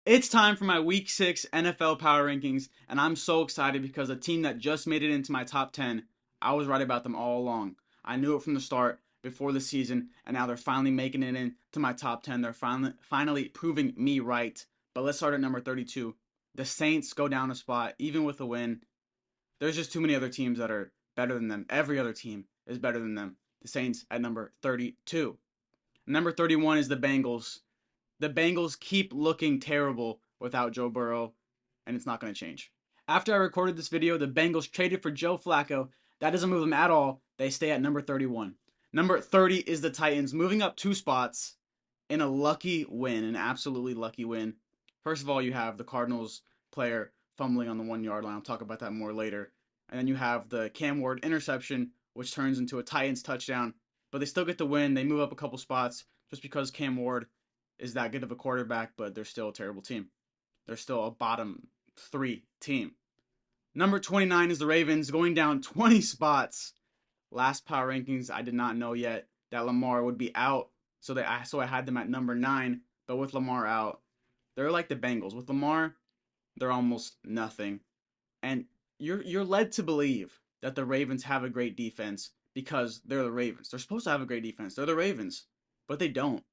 It's time for my Week 6 NFL Power Rankings, and I'm so excited because a team that just made it into my top 10, I was right about them all along. I knew it from the start before the season, and now they're finally making it into my top 10. They're finally proving me right. But let's start at number 32. The Saints go down a spot, even with a win. There's just too many other teams that are better than them. Every other team is better than them. The Saints at number 32. Number 31 is the Bengals. The Bengals keep looking terrible without Joe Burrow, and it's not going to change. After I recorded this video, the Bengals traded for Joe Flacco. That doesn't move them at all. They stay at number 31. Number 30 is the Titans, moving up 2 spots in a lucky win, an absolutely lucky win. First of all, you have the Cardinals player fumbling on the 1 yard line. I'll talk about that more later. And then you have the Cam Ward interception, which turns into a Titans touchdown. But they still get the win. They move up a couple spots just because Cam Ward is that good of a quarterback, but they're still a terrible team. They're still a bottom 3 team. Number 29 is the Ravens, going down 20 spots. Last power rankings, I did not know yet that Lamar would be out, so I had them at number 9. But with Lamar out, they're like the Bengals. With Lamar, they're almost nothing. And you're led to believe that the Ravens have a great defense because they're the Ravens. They're supposed to have a great defense. They're the Ravens, but they don't.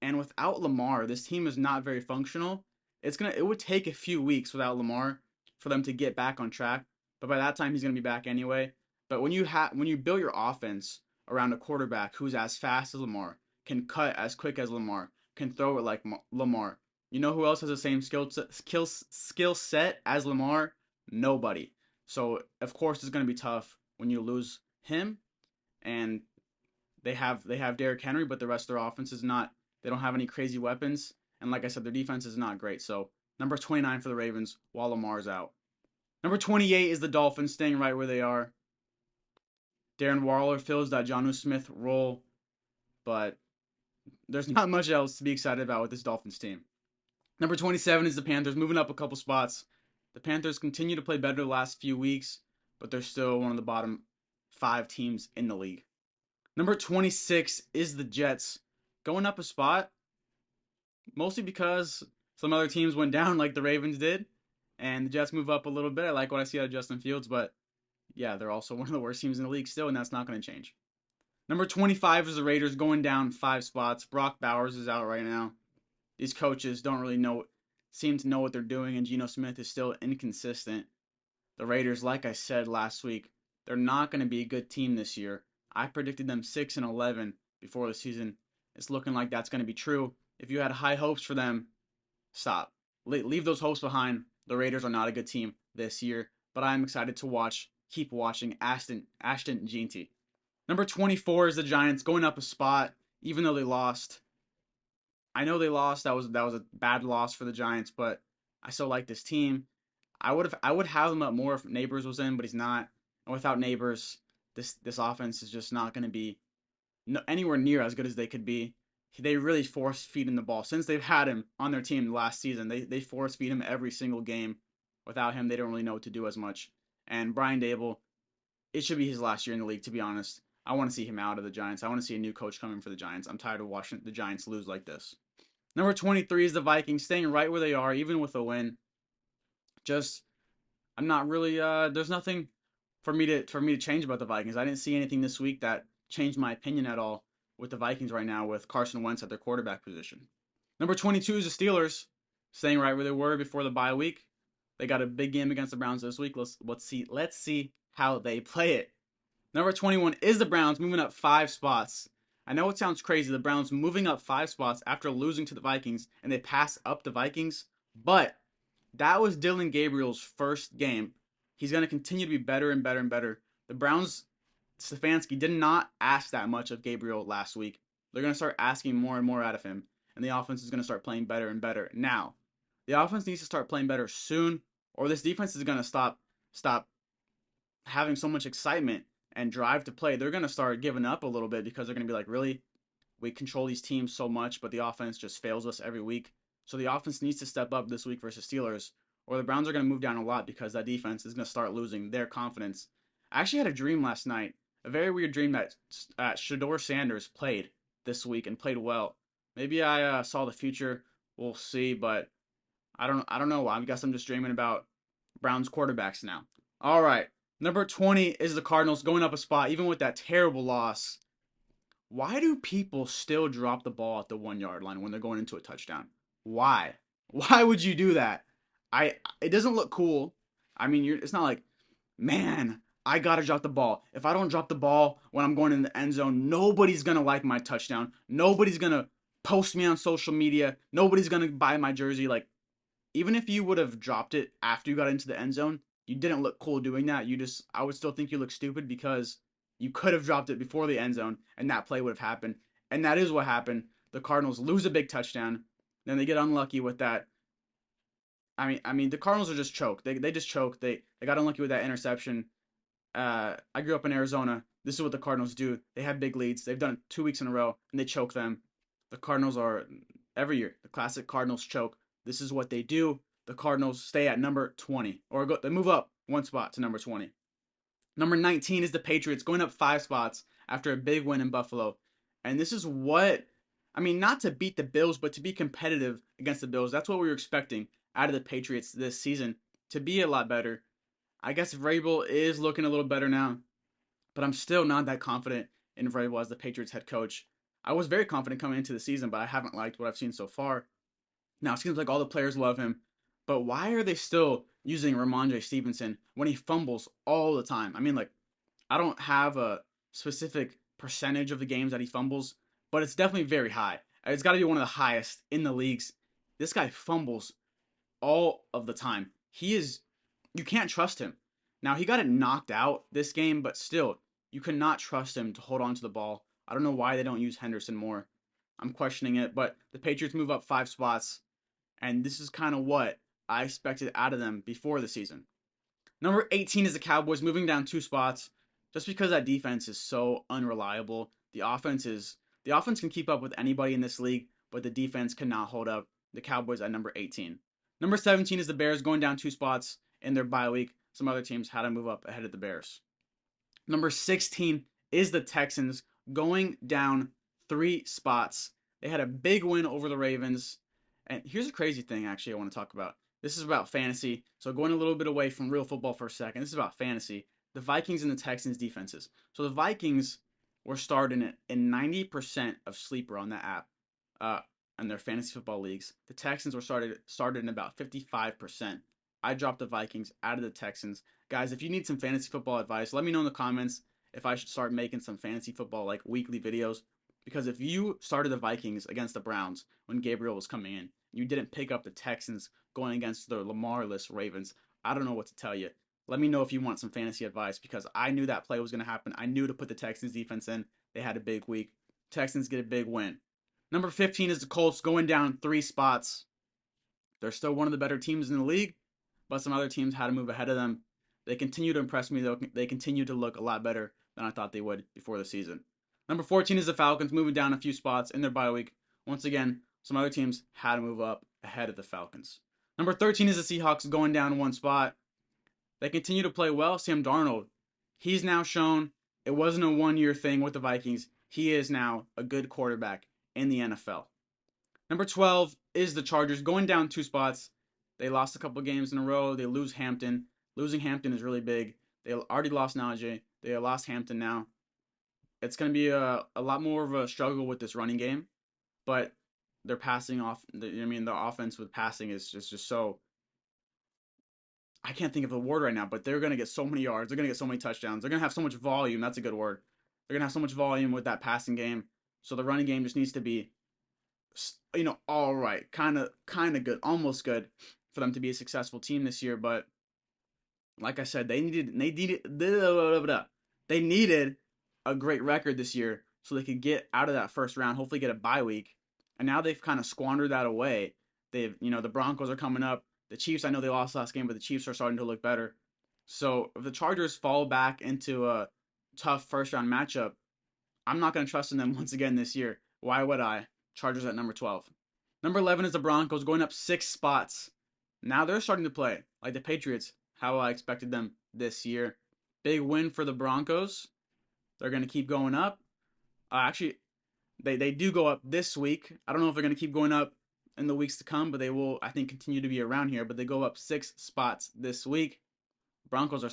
And without Lamar, this team is not very functional. It would take a few weeks without Lamar for them to get back on track. But by that time, he's gonna be back anyway. But when you build your offense around a quarterback who's as fast as Lamar, can cut as quick as Lamar, can throw it like Lamar. You know who else has the same skill set as Lamar? Nobody. So of course it's gonna be tough when you lose him. And they have Derrick Henry, but the rest of their offense is not. They don't have any crazy weapons, and like I said, their defense is not great. So number 29 for the Ravens while Lamar's out. Number 28 is the Dolphins, staying right where they are. Darren Waller fills that Jonnu Smith role, but there's not much else to be excited about with this Dolphins team. Number 27 is the Panthers, moving up a couple spots. The Panthers continue to play better the last few weeks, but they're still one of the bottom 5 teams in the league. Number 26 is the Jets, going up a spot, mostly because some other teams went down like the Ravens did, and the Jets move up a little bit. I like what I see out of Justin Fields, but yeah, they're also one of the worst teams in the league still, and that's not going to change. Number 25 is the Raiders, going down 5 spots. Brock Bowers is out right now. These coaches don't really seem to know what they're doing, and Geno Smith is still inconsistent. The Raiders, like I said last week, they're not going to be a good team this year. I predicted them 6-11 before the season. It's looking like that's going to be true. If you had high hopes for them, stop. Leave those hopes behind. The Raiders are not a good team this year, but I'm excited to keep watching Ashton Jeanty. Number 24 is the Giants, going up a spot, even though they lost. I know they lost. That was a bad loss for the Giants, but I still like this team. I would have them up more if Neighbors was in, but he's not. And without Neighbors, this offense is just not going to be anywhere near as good as they could be. They really force feed him the ball since they've had him on their team last season. They force feed him every single game. Without him, they don't really know what to do as much. And Brian Dable, it should be his last year in the league. To be honest, I want to see him out of the Giants. I want to see a new coach coming for the Giants. I'm tired of watching the Giants lose like this. Number 23 is the Vikings, staying right where they are, even with a win. Just I'm not really there's nothing for me to change about the Vikings. I didn't see anything this week that changed my opinion at all with the Vikings right now with Carson Wentz at their quarterback position. Number 22 is the Steelers, staying right where they were before the bye week. They got a big game against the Browns this week. Let's see how they play it. Number 21 is the Browns, moving up 5 spots. I know it sounds crazy, the Browns moving up 5 spots after losing to the Vikings, and they pass up the Vikings, but that was Dylan Gabriel's first game. He's going to continue to be better and better and better. The Browns, Stefanski did not ask that much of Gabriel last week. They're going to start asking more and more out of him, and the offense is going to start playing better and better. Now, the offense needs to start playing better soon, or this defense is going to stop having so much excitement and drive to play. They're going to start giving up a little bit because they're going to be like, really? We control these teams so much, but the offense just fails us every week. So the offense needs to step up this week versus Steelers, or the Browns are going to move down a lot because that defense is going to start losing their confidence. I actually had a dream last night, a very weird dream that Shador Sanders played this week and played well. Maybe I saw the future. We'll see, but I don't know why. I guess I'm just dreaming about Browns quarterbacks now. All right. Number 20 is the Cardinals going up a spot, even with that terrible loss. Why do people still drop the ball at the 1 yard line when they're going into a touchdown? Why? Why would you do that? It doesn't look cool. I mean, it's not like, man, I gotta drop the ball. If I don't drop the ball when I'm going in the end zone, nobody's gonna like my touchdown. Nobody's gonna post me on social media. Nobody's gonna buy my jersey. Like, even if you would have dropped it after you got into the end zone, you didn't look cool doing that. I would still think you look stupid because you could have dropped it before the end zone and that play would have happened. And that is what happened. The Cardinals lose a big touchdown. Then they get unlucky with that. I mean, the Cardinals are just choked. They just choked. They got unlucky with that interception. I grew up in Arizona. This is what the Cardinals do. They have big leads. They've done it 2 weeks in a row, and they choke them. The Cardinals are every year the classic Cardinals choke. This is what they do. The Cardinals stay at number 20, or they move up one spot to number 20. Number 19 is the Patriots, going up 5 spots after a big win in Buffalo. And this is what, I mean, not to beat the Bills, but to be competitive against the Bills. That's what we were expecting out of the Patriots this season, to be a lot better. I guess Vrabel is looking a little better now, but I'm still not that confident in Vrabel as the Patriots head coach. I was very confident coming into the season, but I haven't liked what I've seen so far. Now, it seems like all the players love him, but why are they still using Ramondre Stevenson when he fumbles all the time? I mean, like, I don't have a specific percentage of the games that he fumbles, but it's definitely very high. It's got to be one of the highest in the leagues. This guy fumbles all of the time. You can't trust him. Now, he got it knocked out this game, but still, you cannot trust him to hold on to the ball. I don't know why they don't use Henderson more. I'm questioning it, but the Patriots move up 5 spots, and this is kind of what I expected out of them before the season. Number 18 is the Cowboys, moving down 2 spots, just because that defense is so unreliable. The offense can keep up with anybody in this league, but the defense cannot hold up. The Cowboys at number 18. Number 17 is the Bears, going down 2 spots in their bye week. Some other teams had to move up ahead of the Bears. Number 16 is the Texans, going down 3 spots. They had a big win over the Ravens. And here's a crazy thing, actually, I want to talk about. This is about fantasy. So going a little bit away from real football for a second. This is about fantasy. The Vikings and the Texans defenses. So the Vikings were starting it in 90% of sleeper on that app, in their fantasy football leagues. The Texans were started in about 55%. I dropped the Vikings out of the Texans. Guys, if you need some fantasy football advice, let me know in the comments if I should start making some fantasy football like weekly videos. Because if you started the Vikings against the Browns when Gabriel was coming in, you didn't pick up the Texans going against the Lamar-less Ravens, I don't know what to tell you. Let me know if you want some fantasy advice because I knew that play was going to happen. I knew to put the Texans defense in. They had a big week. Texans get a big win. Number 15 is the Colts, going down 3 spots. They're still one of the better teams in the league, but some other teams had to move ahead of them. They continue to impress me, though. They continue to look a lot better than I thought they would before the season. Number 14 is the Falcons, moving down a few spots in their bye week. Once again, some other teams had to move up ahead of the Falcons. Number 13 is the Seahawks, going down 1 spot. They continue to play well. Sam Darnold, he's now shown it wasn't a 1 year thing with the Vikings. He is now a good quarterback in the NFL. Number 12 is the Chargers, going down 2 spots. They lost a couple games in a row. They lose Hampton. Losing Hampton is really big. They already lost Najee. They lost Hampton now. It's going to be a lot more of a struggle with this running game, but their passing off. Their offense with passing is just so. I can't think of the word right now, but they're going to get so many yards. They're going to get so many touchdowns. They're going to have so much volume. That's a good word. They're going to have so much volume with that passing game. So the running game just needs to be, all right, kind of good, almost good for them to be a successful team this year. But like I said, they needed a great record this year so they could get out of that first round, hopefully get a bye week. And now they've kind of squandered that away. The Broncos are coming up. The Chiefs, I know they lost last game, but the Chiefs are starting to look better. So if the Chargers fall back into a tough first round matchup, I'm not going to trust in them once again this year. Why would I? Chargers at number 12. Number 11 is the Broncos, going up 6 spots. Now they're starting to play like the Patriots, how I expected them this year. Big win for the Broncos. They're going to keep going up. Actually, they do go up this week. I don't know if they're going to keep going up in the weeks to come, but they will, I think, continue to be around here. But they go up 6 spots this week. Broncos are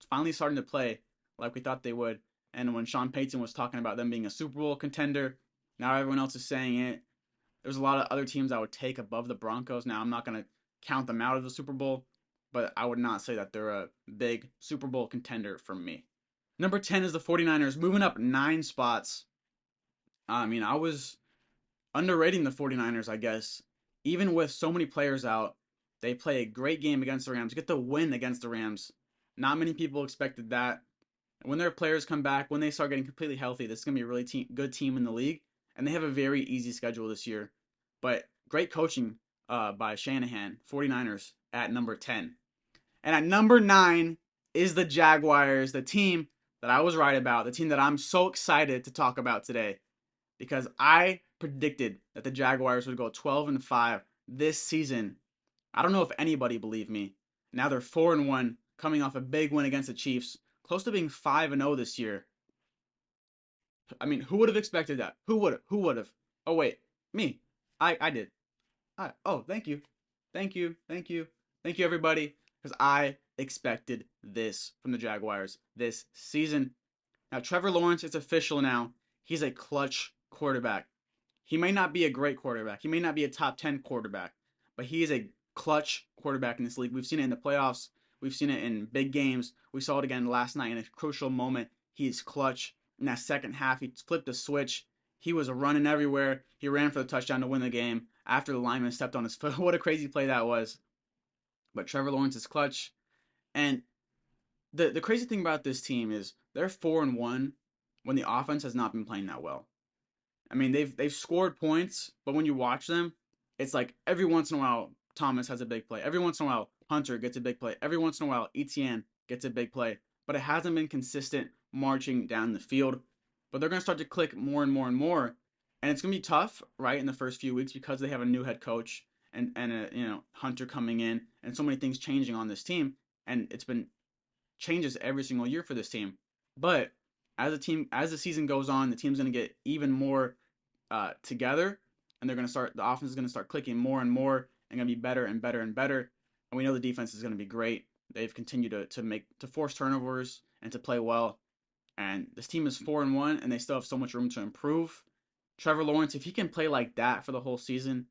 finally starting to play like we thought they would. And when Sean Payton was talking about them being a Super Bowl contender, now everyone else is saying it. There's a lot of other teams I would take above the Broncos. Now I'm not gonna count them out of the Super Bowl, but I would not say that they're a big Super Bowl contender for me. Number 10 is the 49ers, moving up 9 spots. I mean, I was underrating the 49ers, I guess. Even with so many players out, they play a great game against the Rams, get the win against the Rams. Not many people expected that. When their players come back, when they start getting completely healthy, this is going to be a really good team in the league. And they have a very easy schedule this year. But great coaching by Shanahan, 49ers at number 10. And at number 9 is the Jaguars, the team that I was right about, the team that I'm so excited to talk about today. Because I predicted that the Jaguars would go 12-5 this season. I don't know if anybody believed me. Now they're 4-1, coming off a big win against the Chiefs, close to being 5-0 this year. I mean, who would have expected that? Who would have? Who would have? Oh wait, me. I did. Oh, thank you. Thank you. Thank you. Thank you everybody, because I expected this from the Jaguars this season. Now Trevor Lawrence, it's official now. He's a clutch quarterback. He may not be a great quarterback. He may not be a top 10 quarterback, but he is a clutch quarterback in this league. We've seen it in the playoffs. We've seen it in big games. We saw it again last night in a crucial moment. He's clutch. In that second half, he flipped the switch. He was running everywhere. He ran for the touchdown to win the game after the lineman stepped on his foot. What a crazy play that was. But Trevor Lawrence is clutch. And the crazy thing about this team is they're 4-1 when the offense has not been playing that well. I mean, they've scored points, but when you watch them, it's like every once in a while Thomas has a big play. Every once in a while Hunter gets a big play. Every once in a while Etienne gets a big play. But it hasn't been consistent marching down the field. But they're going to start to click more and more and more. And it's going to be tough, right, in the first few weeks because they have a new head coach and Hunter coming in and so many things changing on this team. And it's been changes every single year for this team. But as the season goes on, the team's going to get even more together, and the offense is going to start clicking more and more and going to be better and better and better. And we know the defense is going to be great. They've continued to force turnovers and to play well. And this team is 4-1, and they still have so much room to improve. Trevor Lawrence, if he can play like that for the whole season,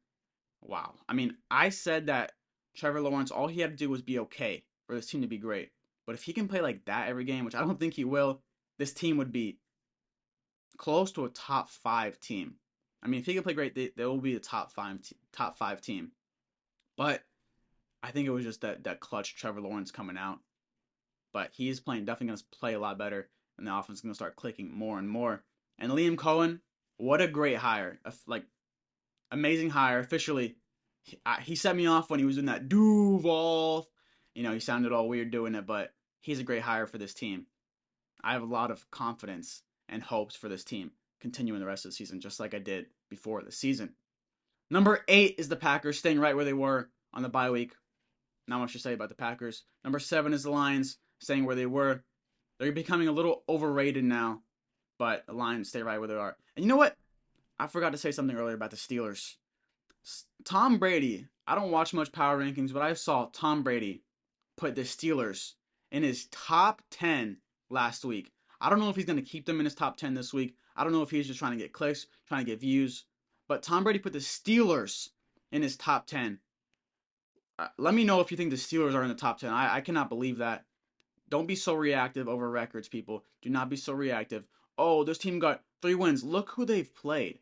wow. I mean, I said that Trevor Lawrence, all he had to do was be okay for this team to be great. But if he can play like that every game, which I don't think he will, this team would be close to a top 5 team. I mean, if he can play great, they will be a top five team. But I think it was just that clutch Trevor Lawrence coming out. But he's definitely going to play a lot better, and the offense is going to start clicking more and more. And Liam Cohen, what a great hire! Amazing hire. Officially, he set me off when he was doing that Duval. He sounded all weird doing it, but he's a great hire for this team. I have a lot of confidence and hopes for this team continuing the rest of the season, just like I did before the season. Number 8 is the Packers, staying right where they were on the bye week. Not much to say about the Packers. Number 7 is the Lions, staying where they were. They're becoming a little overrated now, but the Lions stay right where they are. And you know what? I forgot to say something earlier about the Steelers. Tom Brady, I don't watch much power rankings, but I saw Tom Brady put the Steelers in his top 10 last week. I don't know if he's going to keep them in his top 10 this week. I don't know if he's just trying to get clicks, trying to get views. But Tom Brady put the Steelers in his top 10. Let me know if you think the Steelers are in the top 10. I cannot believe that. Don't be so reactive over records, people. Do not be so reactive. Oh, this team got 3 wins. Look who they've played.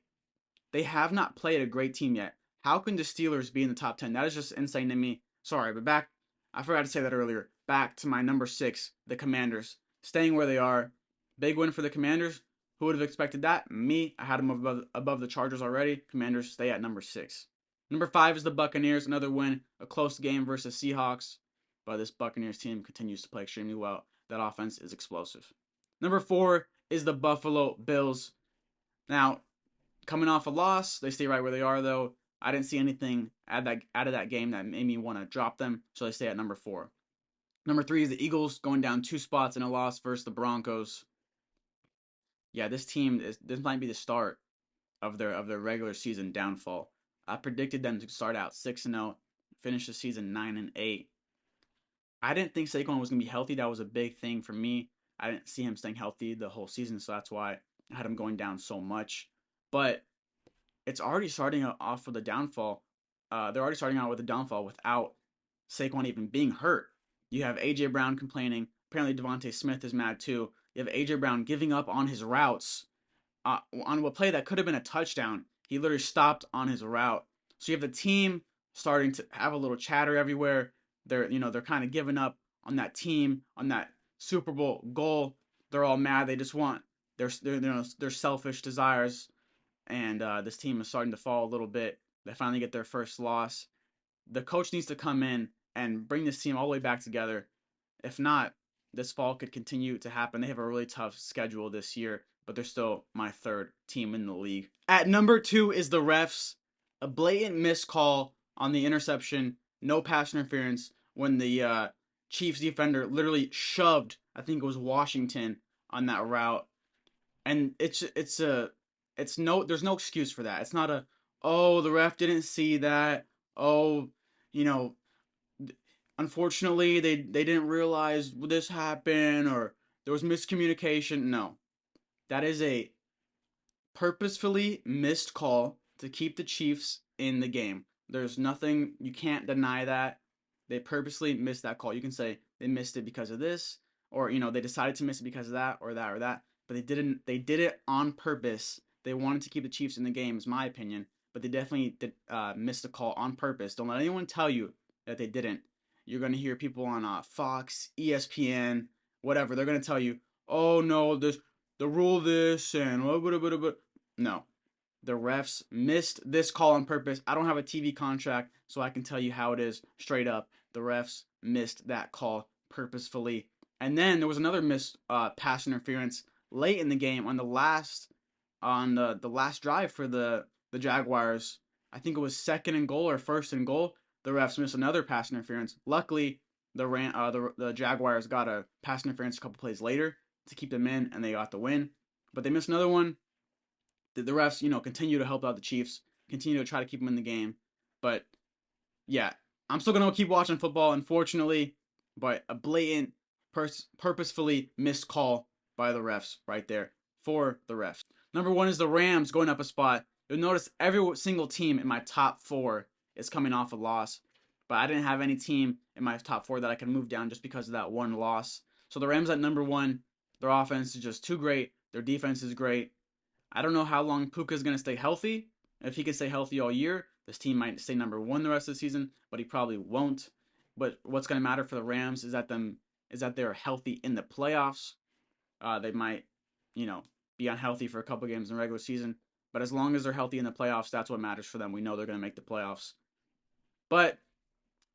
They have not played a great team yet. How can the Steelers be in the top 10? That is just insane to me. Sorry, but I forgot to say that earlier. Back to my number 6, the Commanders. Staying where they are. Big win for the Commanders. Who would have expected that? Me. I had them above the Chargers already. Commanders stay at number 6. Number 5 is the Buccaneers. Another win. A close game versus Seahawks. But this Buccaneers team continues to play extremely well. That offense is explosive. Number 4 is the Buffalo Bills. Now, coming off a loss, they stay right where they are, though. I didn't see anything out of that game that made me want to drop them, so they stay at number 4. Number 3 is the Eagles, going down 2 spots in a loss versus the Broncos. Yeah, this might be the start of their regular season downfall. I predicted them to start out 6-0, finish the season 9-8. I didn't think Saquon was going to be healthy. That was a big thing for me. I didn't see him staying healthy the whole season, so that's why I had him going down so much. But it's already starting off with a downfall. They're already starting out with a downfall without Saquon even being hurt. You have AJ Brown complaining. Apparently, Devontae Smith is mad too. You have AJ Brown giving up on his routes on a play that could have been a touchdown. He literally stopped on his route. So you have the team starting to have a little chatter everywhere. They're kind of giving up on that team, on that Super Bowl goal. They're all mad. They just want their selfish desires, and this team is starting to fall a little bit. They finally get their first loss. The coach needs to come in and bring this team all the way back together. If not, this fall could continue to happen. They have a really tough schedule this year, but they're still my third team in the league. At number 2 is the refs. A blatant missed call on the interception, no pass interference, when the Chiefs defender literally shoved, I think it was Washington, on that route. And there's no excuse for that. It's not oh, the ref didn't see that. Oh, you know, unfortunately they didn't realize this happened, or there was miscommunication. No. That is a purposefully missed call to keep the Chiefs in the game. There's nothing, you can't deny that. They purposely missed that call. You can say they missed it because of this, or they decided to miss it because of that or that or that, but they didn't. They did it on purpose. They wanted to keep the Chiefs in the game, is my opinion, but they definitely did miss the call on purpose. Don't let anyone tell you that they didn't. You're gonna hear people on Fox, ESPN, whatever. They're gonna tell you, "Oh no, the rule this and blah, blah, blah, blah." No, the refs missed this call on purpose. I don't have a TV contract, so I can tell you how it is straight up. The refs missed that call purposefully. And then there was another missed pass interference late in the game on the last drive for the Jaguars. I think it was 2nd and goal or 1st and goal. The refs missed another pass interference. Luckily, the Jaguars got a pass interference a couple plays later to keep them in, and they got the win. But they missed another one. The refs, continue to help out the Chiefs, continue to try to keep them in the game. But yeah, I'm still gonna keep watching football, unfortunately. But a blatant, purposefully missed call by the refs right there for the refs. Number 1 is the Rams going up a spot. You'll notice every single team in my top 4 is coming off a loss, but I didn't have any team in my top 4 that I could move down just because of that one loss. So the Rams at number 1. Their offense is just too great. Their defense is great. I don't know how long Puka's going to stay healthy. If he can stay healthy all year, this team might stay number 1 the rest of the season, but he probably won't. But what's going to matter for the Rams is that they're healthy in the playoffs. They might, be unhealthy for a couple games in the regular season, but as long as they're healthy in the playoffs, that's what matters for them. We know they're going to make the playoffs. But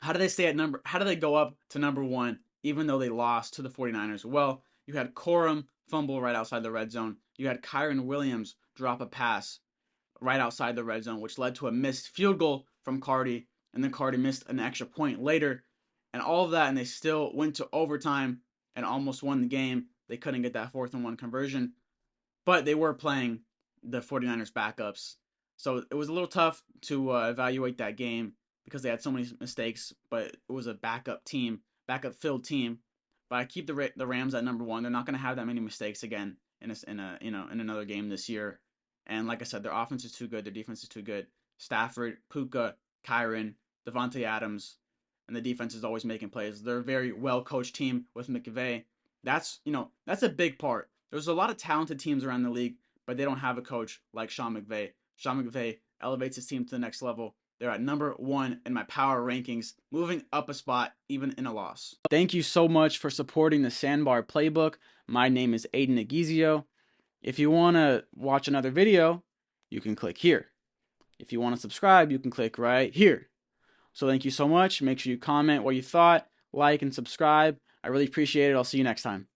how do they go up to number 1 even though they lost to the 49ers? Well, you had Corum fumble right outside the red zone. You had Kyren Williams drop a pass right outside the red zone, which led to a missed field goal from Cardi, and then Cardi missed an extra point later. And all of that, and they still went to overtime and almost won the game. They couldn't get that 4th and 1 conversion, but they were playing the 49ers backups. So it was a little tough to evaluate that game because they had so many mistakes, but it was a backup filled team. But I keep the Rams at number 1. They're not going to have that many mistakes again in another game this year. And like I said, their offense is too good. Their defense is too good. Stafford, Puka, Kyren, Devontae Adams, and the defense is always making plays. They're a very well-coached team with McVay. That's a big part. There's a lot of talented teams around the league, but they don't have a coach like Sean McVay. Sean McVay elevates his team to the next level. They're at number 1 in my power rankings, moving up a spot even in a loss. Thank you so much for supporting the Sandbar Playbook. My name is Aidan Agizio. If you want to watch another video, you can click here. If you want to subscribe, you can click right here. So thank you so much. Make sure you comment what you thought, like, and subscribe. I really appreciate it. I'll see you next time.